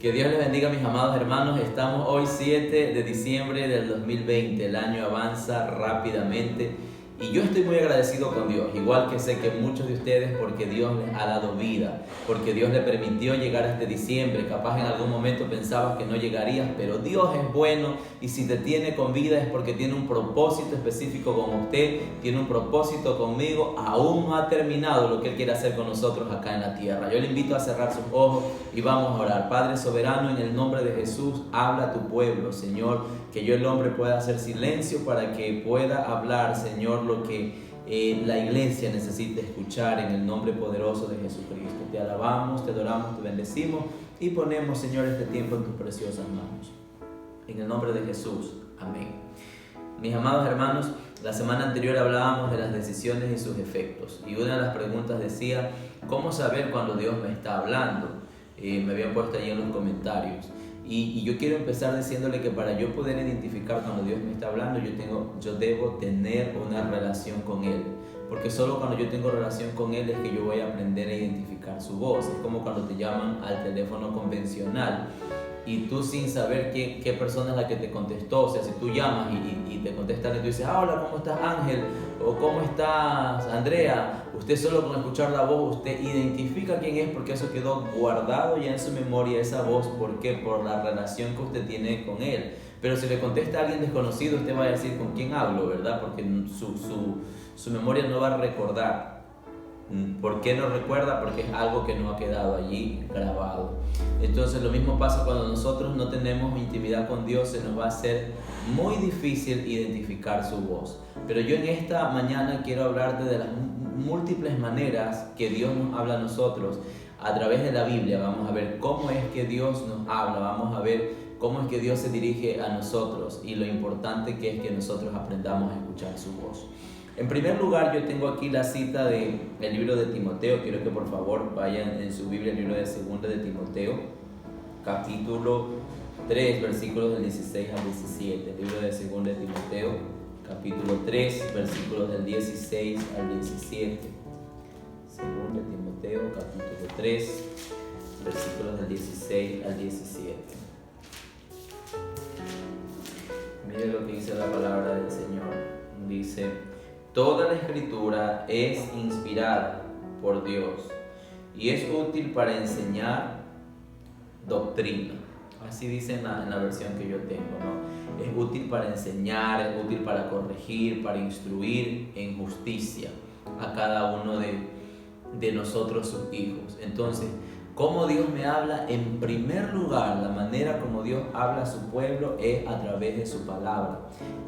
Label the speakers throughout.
Speaker 1: Que Dios les bendiga, mis amados hermanos. Estamos hoy 7 de diciembre del 2020. El año avanza rápidamente y yo estoy muy agradecido con Dios, igual que sé que muchos de ustedes, porque Dios les ha dado vida, porque Dios les permitió llegar a este diciembre. Capaz en algún momento pensabas que no llegarías, pero Dios es bueno, y si te tiene con vida es porque tiene un propósito específico con usted, tiene un propósito conmigo. Aún no ha terminado lo que Él quiere hacer con nosotros acá en la tierra. Yo le invito a cerrar sus ojos y vamos a orar. Padre soberano, en el nombre de Jesús, habla a tu pueblo, Señor, que yo, el hombre, pueda hacer silencio para que pueda hablar, Señor, lo que la iglesia necesita escuchar, en el nombre poderoso de Jesucristo. Te alabamos, te adoramos, te bendecimos y ponemos, Señor, este tiempo en tus preciosas manos. En el nombre de Jesús, amén. Mis amados hermanos, la semana anterior hablábamos de las decisiones y sus efectos, y una de las preguntas decía: ¿cómo saber cuando Dios me está hablando? Me habían puesto ahí en los comentarios. Y yo quiero empezar diciéndole que para yo poder identificar cuando Dios me está hablando, yo debo tener una relación con Él. Porque solo cuando yo tengo relación con Él es que yo voy a aprender a identificar su voz. Es como cuando te llaman al teléfono convencional y tú, sin saber qué persona es la que te contestó, o sea, si tú llamas y te contestan y tú dices: hola, ¿cómo estás, Ángel? O ¿cómo estás, Andrea? Usted, solo con escuchar la voz, usted identifica quién es, porque eso quedó guardado ya en su memoria, esa voz. ¿Por qué? Por la relación que usted tiene con Él. Pero si le contesta a alguien desconocido, usted va a decir: ¿con quién hablo? ¿Verdad? Porque su memoria no va a recordar. ¿Por qué no recuerda? Porque es algo que no ha quedado allí grabado. Entonces lo mismo pasa cuando nosotros no tenemos intimidad con Dios. Se nos va a hacer muy difícil identificar su voz. Pero yo en esta mañana quiero hablarte de las múltiples maneras que Dios nos habla a nosotros a través de la Biblia. Vamos a ver cómo es que Dios nos habla, vamos a ver cómo es que Dios se dirige a nosotros y lo importante que es que nosotros aprendamos a escuchar su voz. En primer lugar, yo tengo aquí la cita del libro de Timoteo. Quiero que por favor vayan en su Biblia al libro de 2 de Timoteo, capítulo 3, versículos del 16 al 17. El libro de 2 de Timoteo, capítulo 3, versículos del 16 al 17. 2 de Timoteo, capítulo 3, versículos del 16 al 17. Mire lo que dice la palabra del Señor. Dice: toda la Escritura es inspirada por Dios y es útil para enseñar doctrina. Así dice en la versión que yo tengo, ¿no? Es útil para enseñar, es útil para corregir, para instruir en justicia a cada uno de nosotros, sus hijos. Entonces, ¿cómo Dios me habla? En primer lugar, la manera como Dios habla a su pueblo es a través de su palabra.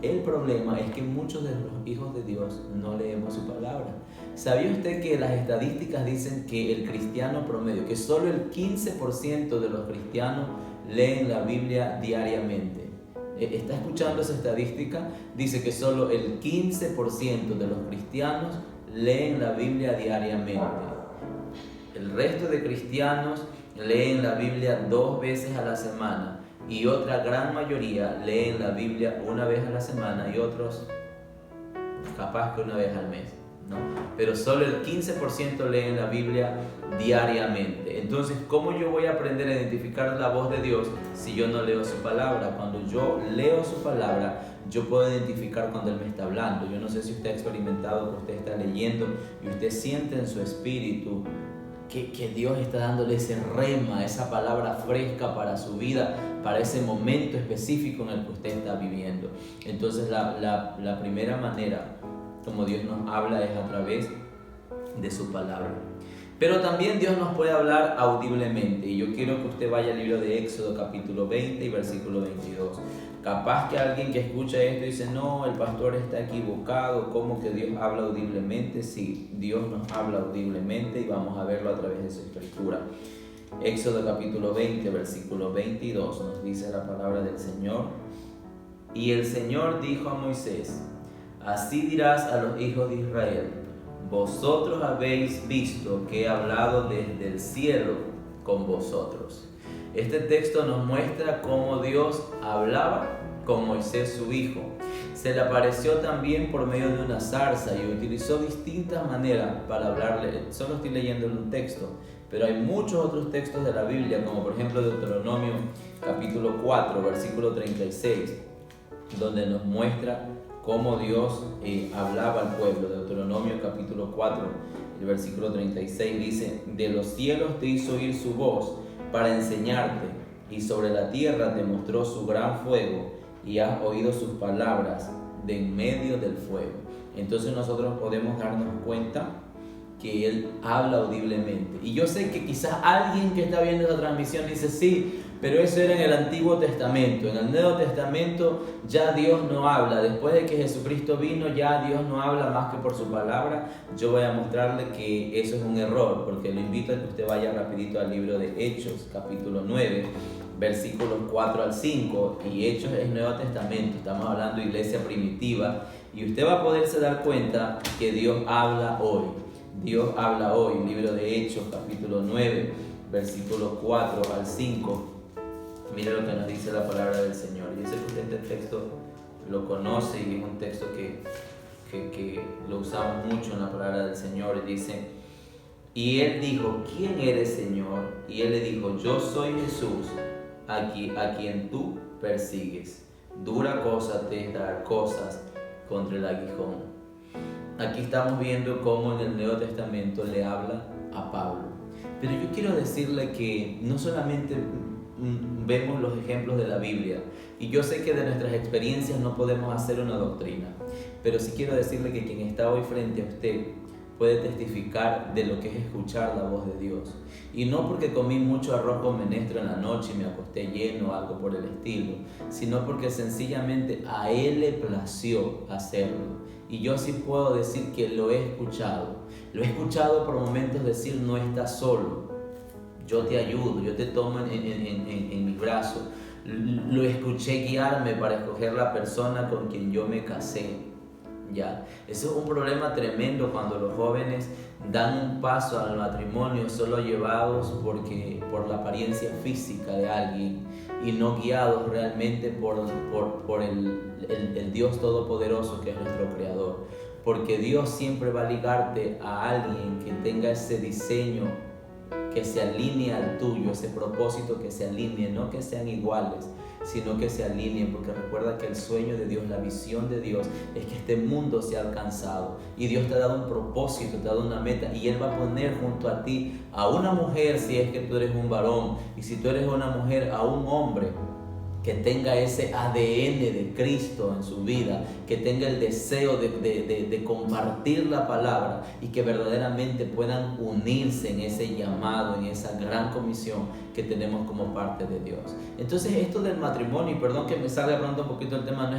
Speaker 1: El problema es que muchos de los hijos de Dios no leemos su palabra. ¿Sabía usted que las estadísticas dicen que el cristiano promedio, que solo el 15% de los cristianos leen la Biblia diariamente? ¿Está escuchando esa estadística? Dice que solo el 15% de los cristianos leen la Biblia diariamente. El resto de cristianos leen la Biblia 2 veces a la semana, y otra gran mayoría leen la Biblia 1 vez a la semana, y otros capaz que 1 vez al mes, ¿no? Pero solo el 15% leen la Biblia diariamente. Entonces, ¿cómo yo voy a aprender a identificar la voz de Dios si yo no leo su palabra? Cuando yo leo su palabra, yo puedo identificar cuando Él me está hablando. Yo no sé si usted ha experimentado que usted está leyendo y usted siente en su espíritu que Dios está dándole ese rema, esa palabra fresca para su vida, para ese momento específico en el que usted está viviendo. Entonces la primera manera como Dios nos habla es a través de su palabra. Pero también Dios nos puede hablar audiblemente, y yo quiero que usted vaya al libro de Éxodo, capítulo 20 y versículo 22. Capaz que alguien que escucha esto dice: no, el pastor está equivocado, ¿cómo que Dios habla audiblemente? Sí, Dios nos habla audiblemente, y vamos a verlo a través de su escritura. Éxodo capítulo 20, versículo 22, nos dice la palabra del Señor: y el Señor dijo a Moisés: así dirás a los hijos de Israel: vosotros habéis visto que he hablado desde el cielo con vosotros. Este texto nos muestra cómo Dios hablaba con Moisés, su hijo. se le apareció también por medio de una zarza y utilizó distintas maneras para hablarle. Solo estoy leyendo un texto, pero hay muchos otros textos de la Biblia, como por ejemplo Deuteronomio capítulo 4, versículo 36, donde nos muestra cómo Dios hablaba al pueblo. Deuteronomio capítulo 4, el versículo 36 dice: de los cielos te hizo oír su voz para enseñarte, y sobre la tierra te mostró su gran fuego, y has oído sus palabras de en medio del fuego. Entonces nosotros podemos darnos cuenta que Él habla audiblemente. Y yo sé que quizás alguien que está viendo esta transmisión dice: sí, pero eso era en el Antiguo Testamento. En el Nuevo Testamento ya Dios no habla. Después de que Jesucristo vino, ya Dios no habla más que por su palabra. Yo voy a mostrarle que eso es un error, porque lo invito a que usted vaya rapidito al libro de Hechos, capítulo 9, versículos 4 al 5, y Hechos es Nuevo Testamento, estamos hablando de iglesia primitiva, y usted va a poderse dar cuenta que Dios habla hoy. Dios habla hoy. Libro de Hechos, capítulo 9, versículos 4 al 5. Mire lo que nos dice la palabra del Señor. Yo sé que usted este texto lo conoce y es un texto que lo usamos mucho en la palabra del Señor. Y dice: y él dijo: ¿quién eres, Señor? Y él le dijo: yo soy Jesús, a quien tú persigues. Dura cosa te es dar cosas contra el aguijón. Aquí estamos viendo cómo en el Nuevo Testamento le habla a Pablo. Pero yo quiero decirle que no solamente vemos los ejemplos de la Biblia, y yo sé que de nuestras experiencias no podemos hacer una doctrina, pero sí quiero decirle que quien está hoy frente a usted puede testificar de lo que es escuchar la voz de Dios. Y no porque comí mucho arroz con menestra en la noche y me acosté lleno o algo por el estilo, sino porque sencillamente a Él le plació hacerlo. Y yo sí puedo decir que lo he escuchado. Lo he escuchado por momentos decir: no estás solo, yo te ayudo, yo te tomo en mis brazos. Lo escuché guiarme para escoger la persona con quien yo me casé. Ya, eso es un problema tremendo cuando los jóvenes dan un paso al matrimonio solo llevados por la apariencia física de alguien y no guiados realmente por el Dios Todopoderoso que es nuestro Creador. Porque Dios siempre va a ligarte a alguien que tenga ese diseño que se alinee al tuyo, ese propósito que se alinee, no que sean iguales, sino que se alineen, porque recuerda que el sueño de Dios, la visión de Dios es que este mundo sea alcanzado, y Dios te ha dado un propósito, te ha dado una meta, y Él va a poner junto a ti a una mujer, si es que tú eres un varón, y si tú eres una mujer, a un hombre que tenga ese ADN de Cristo en su vida, que tenga el deseo de compartir la palabra, y que verdaderamente puedan unirse en ese llamado, en esa gran comisión que tenemos como parte de Dios. Entonces esto del matrimonio, y perdón que me salga pronto un poquito el tema, no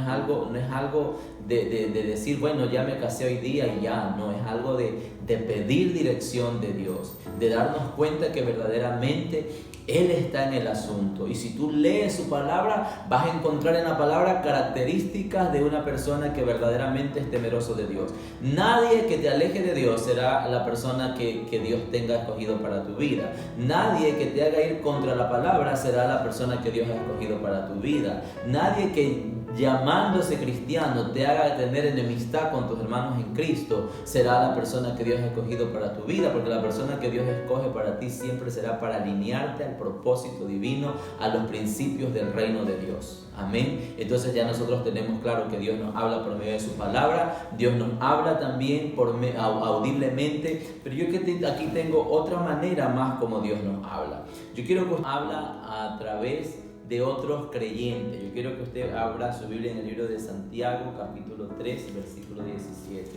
Speaker 1: es algo de decir: bueno, ya me casé hoy día y ya, no, es algo de pedir dirección de Dios, de darnos cuenta que verdaderamente Él está en el asunto. Y si tú lees su palabra, vas a encontrar en la palabra características de una persona que verdaderamente es temeroso de Dios. Nadie que te aleje de Dios será la persona que Dios tenga escogido para tu vida. Nadie que te haga ir contra la palabra será la persona que Dios ha escogido para tu vida. Nadie que llamándose cristiano te haga tener enemistad con tus hermanos en Cristo será la persona que Dios ha escogido para tu vida, porque la persona que Dios escoge para ti siempre será para alinearte al propósito divino, a los principios del reino de Dios. Amén. Entonces ya nosotros tenemos claro que Dios nos habla por medio de su palabra, Dios nos habla también audiblemente, pero yo aquí tengo otra manera más como Dios nos habla. Yo quiero que nos habla a través de otros creyentes. Yo quiero que usted abra su Biblia en el libro de Santiago, capítulo 3, versículo 17.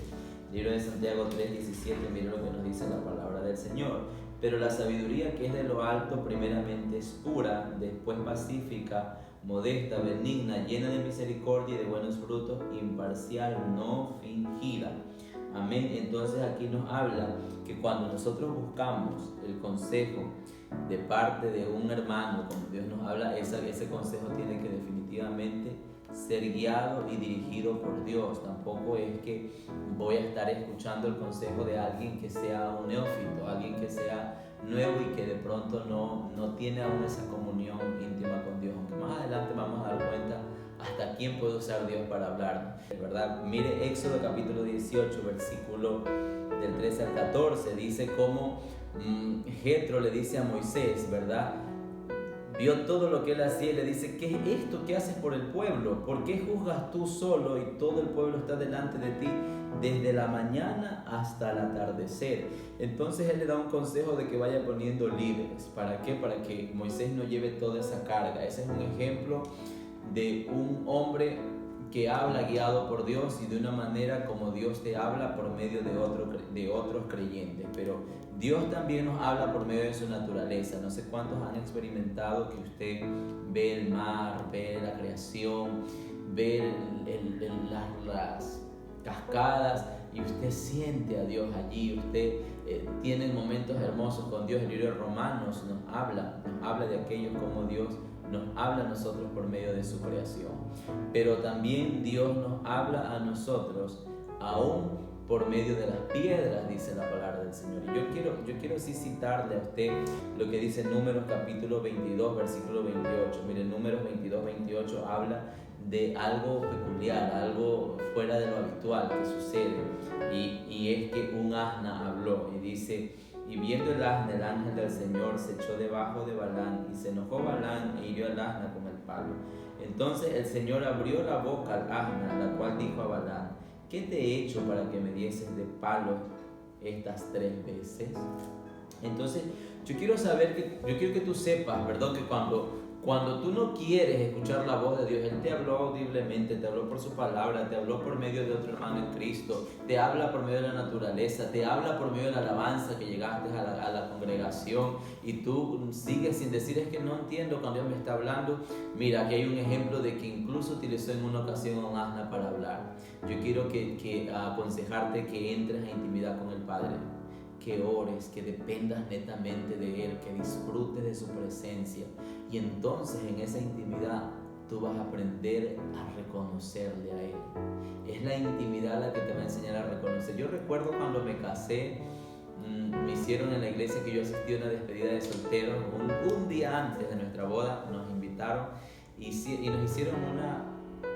Speaker 1: Libro de Santiago 3, 17, mire lo que nos dice la palabra del Señor. Pero la sabiduría que es de lo alto primeramente es pura, después pacífica, modesta, benigna, llena de misericordia y de buenos frutos, imparcial, no fingida. Amén. Entonces aquí nos habla que cuando nosotros buscamos el consejo de parte de un hermano, como Dios nos habla, ese consejo tiene que definitivamente ser guiado y dirigido por Dios. Tampoco es que voy a estar escuchando el consejo de alguien que sea un neófito, alguien que sea nuevo y que de pronto no tiene aún esa comunión íntima con Dios. Aunque más adelante vamos a dar cuenta ¿hasta quién puede usar Dios para hablarnos? ¿Verdad? Mire Éxodo capítulo 18, versículo del 13 al 14, dice cómo Jetro le dice a Moisés, ¿verdad? Vio todo lo que él hacía y le dice: ¿qué es esto que haces por el pueblo? ¿Por qué juzgas tú solo y todo el pueblo está delante de ti desde la mañana hasta el atardecer? Entonces él le da un consejo de que vaya poniendo líderes. ¿Para qué? Para que Moisés no lleve toda esa carga. Ese es un ejemplo de un hombre que habla guiado por Dios y de una manera como Dios te habla por medio de otros creyentes. Pero Dios también nos habla por medio de su naturaleza. No sé cuántos han experimentado que usted ve el mar, ve la creación, ve las cascadas y usted siente a Dios allí. Usted tiene momentos hermosos con Dios. El libro de Romanos nos habla de aquellos como Dios nos habla a nosotros por medio de su creación. Pero también Dios nos habla a nosotros aún por medio de las piedras, dice la palabra del Señor. Y yo quiero sí citarle a usted lo que dice Números capítulo 22, versículo 28. Mire, Números 22, 28 habla de algo peculiar, algo fuera de lo habitual que sucede. Y es que un asna habló y dice: y viendo el asna, el ángel del Señor se echó debajo de Balaam, y se enojó Balaam e hirió al asna con el palo. Entonces el Señor abrió la boca al asna, la cual dijo a Balaam: ¿qué te he hecho para que me dieses de palo estas 3 veces? Entonces yo quiero que tú sepas, ¿verdad? Que cuando tú no quieres escuchar la voz de Dios, Él te habló audiblemente, te habló por su palabra, te habló por medio de otro hermano en Cristo, te habla por medio de la naturaleza, te habla por medio de la alabanza que llegaste a la congregación y tú sigues sin decir: es que no entiendo cuando Dios me está hablando. Mira, aquí hay un ejemplo de que incluso utilizó en una ocasión a un asna para hablar. Yo quiero aconsejarte que entres a intimidad con el Padre, que ores, que dependas netamente de Él, que disfrutes de su presencia. Y entonces en esa intimidad tú vas a aprender a reconocerle a Él. Es la intimidad la que te va a enseñar a reconocer. Yo recuerdo cuando me casé, me hicieron en la iglesia que yo asistí a una despedida de solteros. Un día antes de nuestra boda nos invitaron y nos hicieron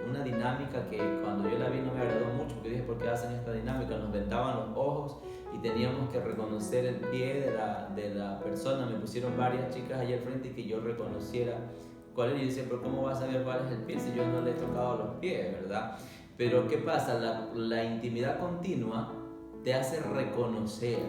Speaker 1: una dinámica que cuando yo la vi no me agradó mucho, porque dije: ¿por qué hacen esta dinámica? Nos vendaban los ojos y teníamos que reconocer el pie de la persona. Me pusieron varias chicas allá al frente y que yo reconociera cuál era. Y yo decía: ¿pero cómo vas a saber cuál es el pie si yo no le he tocado los pies, verdad? Pero ¿qué pasa? La intimidad continua te hace reconocer.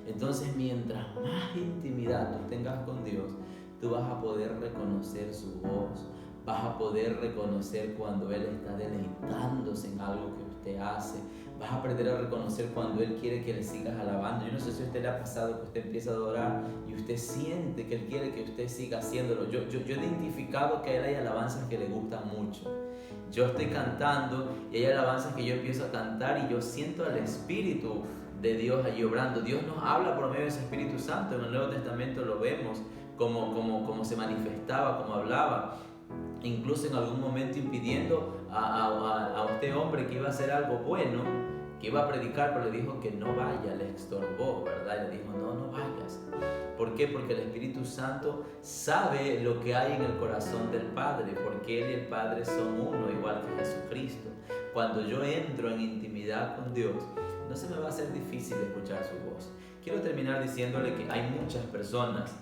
Speaker 1: Entonces, mientras más intimidad tú tengas con Dios, tú vas a poder reconocer su voz. Vas a poder reconocer cuando Él está deleitándose en algo que usted hace. Vas a aprender a reconocer cuando Él quiere que le sigas alabando. Yo no sé si a usted le ha pasado que usted empieza a adorar y usted siente que Él quiere que usted siga haciéndolo. Yo he identificado que a Él hay alabanzas que le gustan mucho. Yo estoy cantando y hay alabanzas que yo empiezo a cantar y yo siento al Espíritu de Dios allí obrando. Dios nos habla por medio de ese Espíritu Santo. En el Nuevo Testamento lo vemos como se manifestaba, como hablaba. Incluso en algún momento impidiendo a este hombre que iba a hacer algo bueno, que iba a predicar, pero le dijo que no vaya, le estorbó, ¿verdad? Le dijo: no vayas. ¿Por qué? Porque el Espíritu Santo sabe lo que hay en el corazón del Padre, porque Él y el Padre son uno, igual que Jesucristo. Cuando yo entro en intimidad con Dios, no se me va a hacer difícil escuchar su voz. Quiero terminar diciéndole que hay muchas personas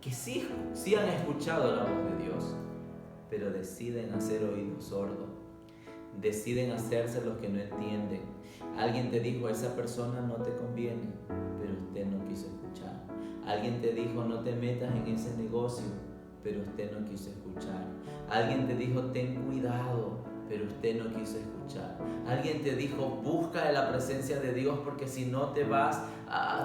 Speaker 1: que sí han escuchado la voz de Dios, pero deciden hacer oídos sordos, deciden hacerse los que no entienden. Alguien te dijo: esa persona no te conviene, pero usted no quiso escuchar. Alguien te dijo: no te metas en ese negocio, pero usted no quiso escuchar. Alguien te dijo: ten cuidado, pero usted no quiso escuchar. Alguien te dijo: busca de la presencia de Dios porque si no te vas,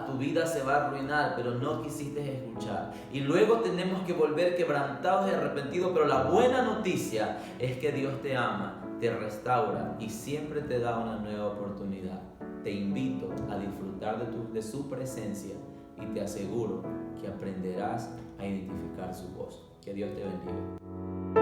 Speaker 1: tu vida se va a arruinar, pero no quisiste escuchar. Y luego tenemos que volver quebrantados y arrepentidos, pero la buena noticia es que Dios te ama, te restaura y siempre te da una nueva oportunidad. Te invito a disfrutar de su presencia y te aseguro que aprenderás a identificar su voz. Que Dios te bendiga.